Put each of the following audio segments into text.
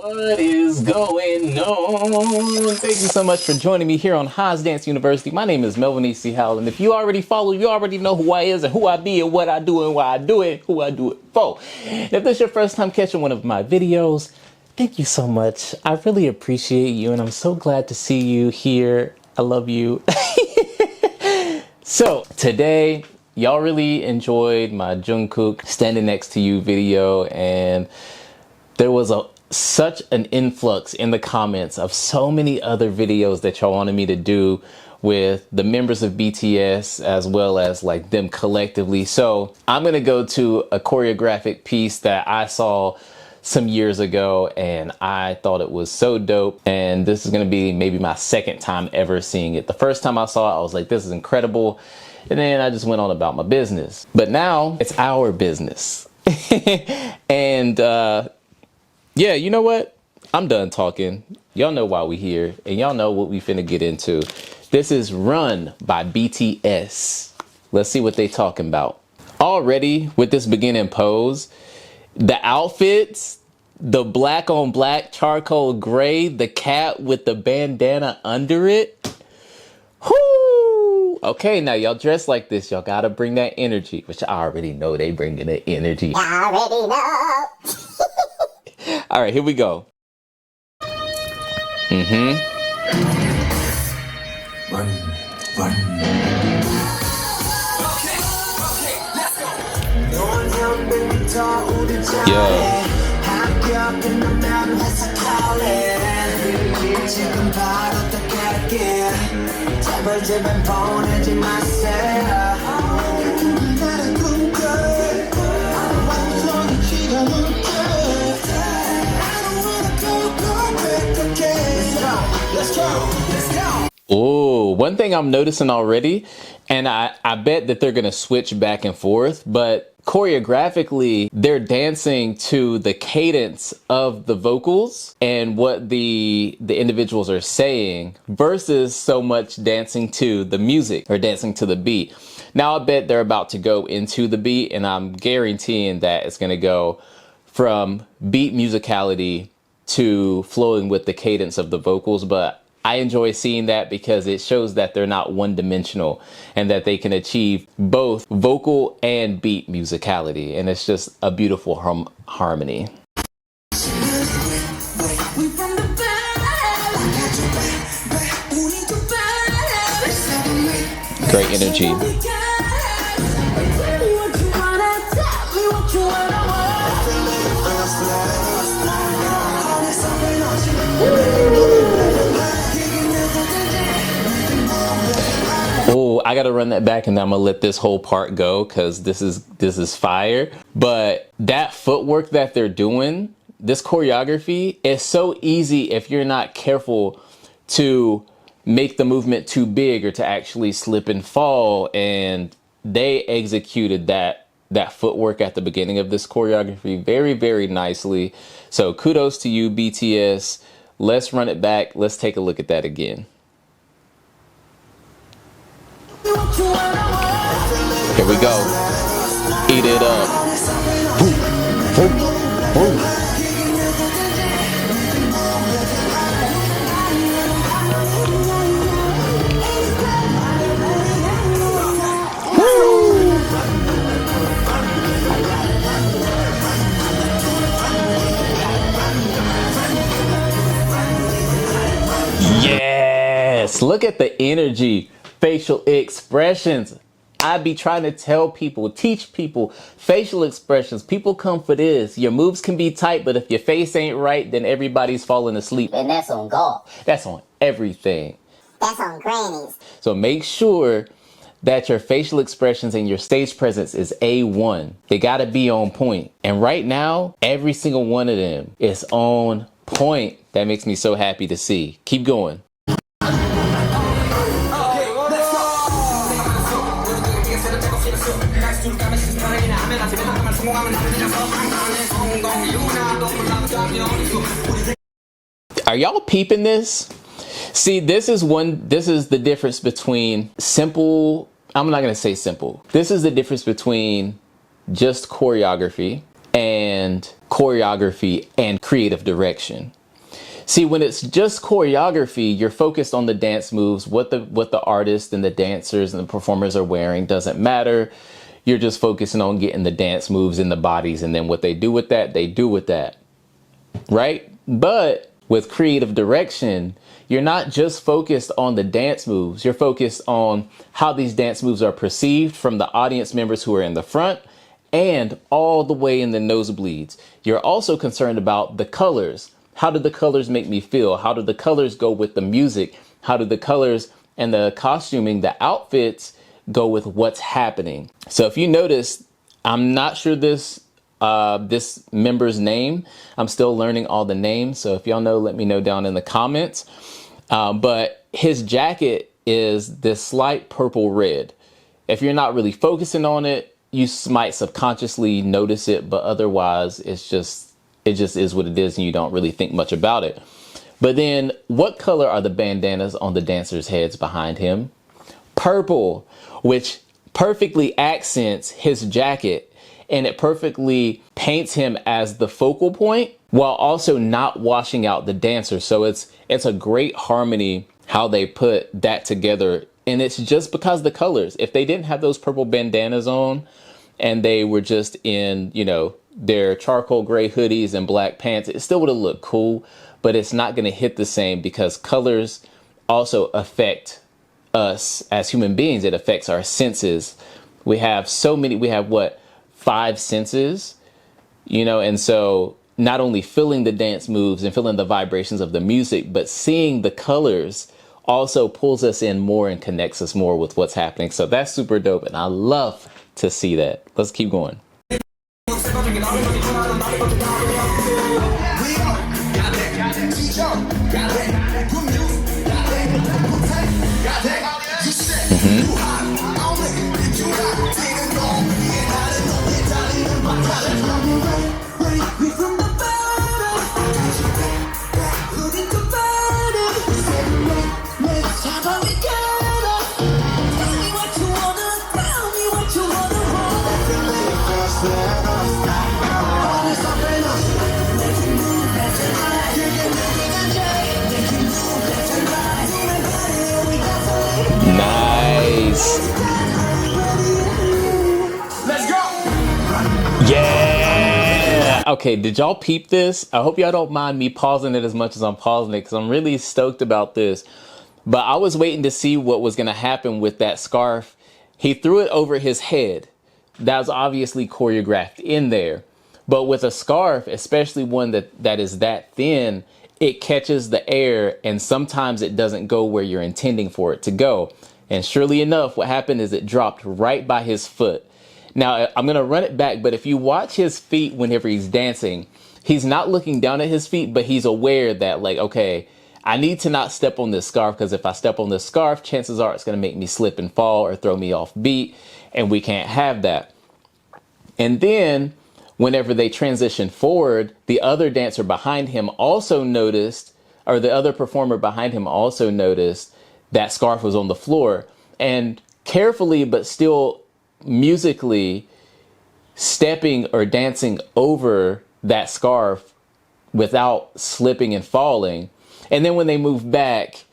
What is going on? Thank you so much for joining me here on Haas Dance University. My name is Melvin E.C. Howell, and if you already follow, you already know who I is and who I be and what I do and why I do it, who I do it for. And if this is your first time catching one of my videos, thank you so much. I really appreciate you, and I'm so glad to see you here. I love you. So today, y'all really enjoyed my Jungkook standing next to you video, and there was such an influx in the comments of so many other videos that y'all wanted me to do with the members of BTS as well as like them collectively. So I'm gonna go to a choreographic piece that I saw some years ago and I thought it was so dope, and this is gonna be maybe my second time ever seeing it. The first time I saw it, I was like, this is incredible, and then I just went on about my business. But now it's our business. And yeah, you know what? I'm done talking. Y'all know why we here, and y'all know what we finna get into. This is Run by BTS. Let's see what they talking about. Already with this beginning pose, the outfits, the black on black charcoal gray, the cat with the bandana under it. Whoo! Okay, now y'all dress like this. Y'all gotta bring that energy, which I already know they bringing the energy. I already know. All right, here we go. Oh, one thing I'm noticing already, and I bet that they're gonna switch back and forth, but choreographically, they're dancing to the cadence of the vocals and what the individuals are saying versus so much dancing to the music or dancing to the beat. Now I bet they're about to go into the beat, and I'm guaranteeing that it's gonna go from beat musicality to flowing with the cadence of the vocals. But I enjoy seeing that because it shows that they're not one-dimensional and that they can achieve both vocal and beat musicality. And it's just a beautiful harmony. Great energy. Oh, I gotta run that back, and I'm gonna let this whole part go because this is fire. But that footwork that they're doing, this choreography, is so easy if you're not careful to make the movement too big or to actually slip and fall. And they executed that footwork at the beginning of this choreography very, very nicely. So kudos to you, BTS. Let's run it back. Let's take a look at that again. Here we go. Eat it up. Boom, boom, boom. Yes, look at the energy, facial expressions. I be trying to tell people, teach people facial expressions. People come for this. Your moves can be tight, but if your face ain't right, then everybody's falling asleep. And that's on golf. That's on everything. That's on grannies. So make sure that your facial expressions and your stage presence is A1. They gotta be on point. And right now, every single one of them is on point. That makes me so happy to see. Keep going. Are y'all peeping this? See, this is the difference between simple, I'm not gonna say simple. This is the difference between just choreography and choreography, and creative direction. See, when it's just choreography, you're focused on the dance moves, what the artists and the dancers and the performers are wearing doesn't matter. You're just focusing on getting the dance moves in the bodies, and then what they do with that, they do with that, right? But with creative direction, you're not just focused on the dance moves. You're focused on how these dance moves are perceived from the audience members who are in the front and all the way in the nosebleeds. You're also concerned about the colors. How do the colors make me feel? How do the colors go with the music? How do the colors and the costuming, the outfits, go with what's happening? So if you notice, I'm not sure this member's name. I'm still learning all the names. So if y'all know, let me know down in the comments. But his jacket is this slight purple red. If you're not really focusing on it, you might subconsciously notice it, but otherwise it just is what it is and you don't really think much about it. But then what color are the bandanas on the dancers' heads behind him? Purple, which perfectly accents his jacket, and it perfectly paints him as the focal point while also not washing out the dancer. So it's a great harmony how they put that together. And it's just because the colors. If they didn't have those purple bandanas on and they were just in, their charcoal gray hoodies and black pants, it still would have looked cool, but it's not going to hit the same because colors also affect us as human beings. It affects our senses. We have 5 senses, and so not only feeling the dance moves and feeling the vibrations of the music, but seeing the colors also pulls us in more and connects us more with what's happening. So that's super dope. And I love to see that. Let's keep going. Nice. Let's go. Yeah. Okay, did y'all peep this? I hope y'all don't mind me pausing it as much as I'm pausing it because I'm really stoked about this. But I was waiting to see what was going to happen with that scarf. He threw it over his head. That was obviously choreographed in there. But with a scarf, especially one that is that thin, it catches the air and sometimes it doesn't go where you're intending for it to go. And surely enough, what happened is it dropped right by his foot. Now, I'm going to run it back, but if you watch his feet whenever he's dancing, he's not looking down at his feet, but he's aware that, like, okay, I need to not step on this scarf because if I step on this scarf, chances are it's going to make me slip and fall or throw me off beat, and we can't have that. And then whenever they transition forward, the other dancer behind him also noticed, or the other performer behind him also noticed that scarf was on the floor, and carefully but still musically stepping or dancing over that scarf without slipping and falling. And then when they move back,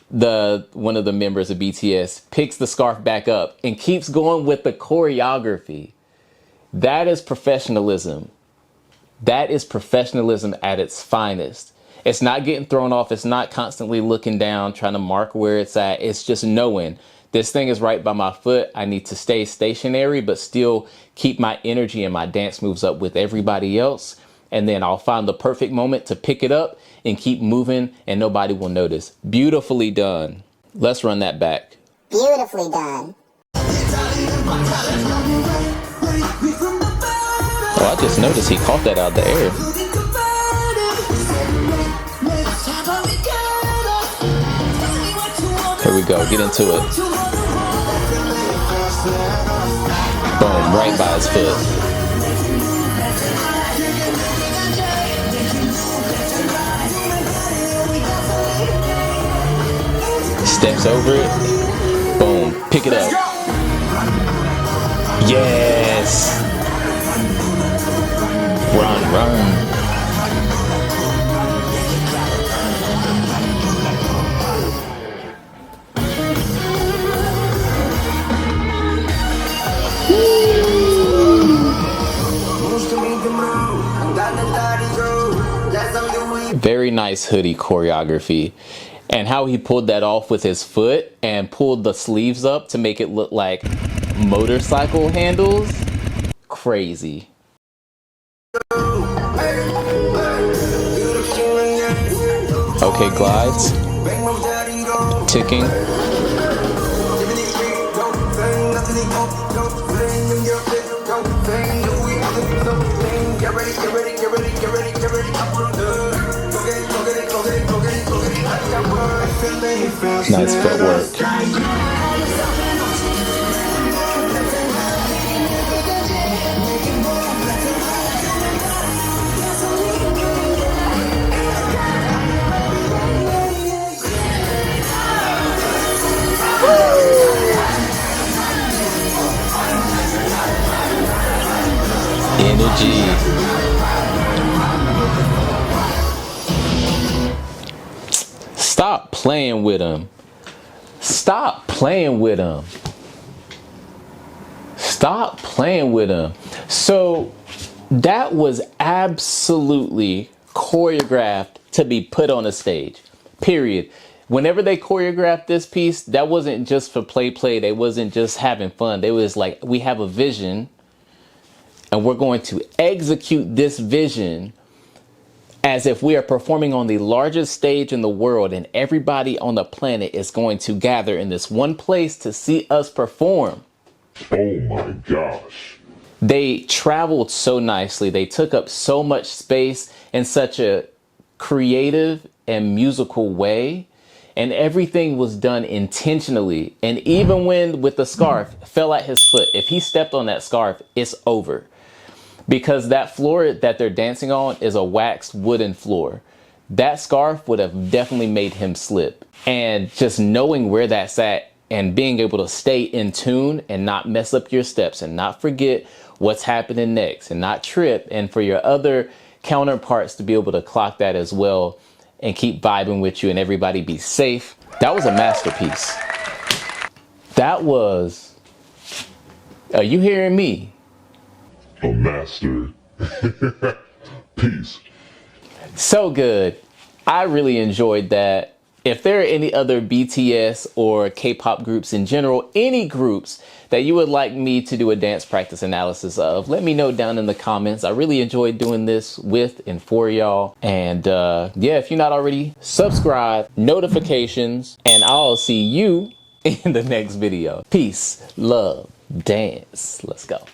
one of the members of BTS picks the scarf back up and keeps going with the choreography. That is professionalism. That is professionalism at its finest. It's not getting thrown off. It's not constantly looking down, trying to mark where it's at. It's just knowing this thing is right by my foot. I need to stay stationary, but still keep my energy and my dance moves up with everybody else. And then I'll find the perfect moment to pick it up and keep moving and nobody will notice. Beautifully done. Let's run that back. Beautifully done. Oh, I just noticed he caught that out of the air. Here we go. Get into it. Boom. Right by his foot. Steps over it. Boom. Pick it up. Yes. Run. Run. Very nice hoodie choreography. And how he pulled that off with his foot and pulled the sleeves up to make it look like motorcycle handles. Crazy. Okay, glides. Ticking. Nice footwork. Energy. Stop playing with him. Stop playing with him. Stop playing with him. So that was absolutely choreographed to be put on a stage. Period. Whenever they choreographed this piece, that wasn't just for play. They wasn't just having fun. They was like, we have a vision and we're going to execute this vision as if we are performing on the largest stage in the world and everybody on the planet is going to gather in this one place to see us perform. Oh my gosh. They traveled so nicely. They took up so much space in such a creative and musical way. And everything was done intentionally. And even when with the scarf fell at his foot, if he stepped on that scarf, it's over. Because that floor that they're dancing on is a waxed wooden floor. That scarf would have definitely made him slip. And just knowing where that's at and being able to stay in tune and not mess up your steps and not forget what's happening next and not trip. And for your other counterparts to be able to clock that as well and keep vibing with you and everybody be safe. That was a masterpiece. That was, are you hearing me? A master. Peace. So good. I really enjoyed that. If there are any other BTS or K-pop groups in general, any groups that you would like me to do a dance practice analysis of, let me know down in the comments. I really enjoyed doing this with and for y'all. And yeah, if you're not already, subscribe, notifications, and I'll see you in the next video. Peace, love, dance. Let's go.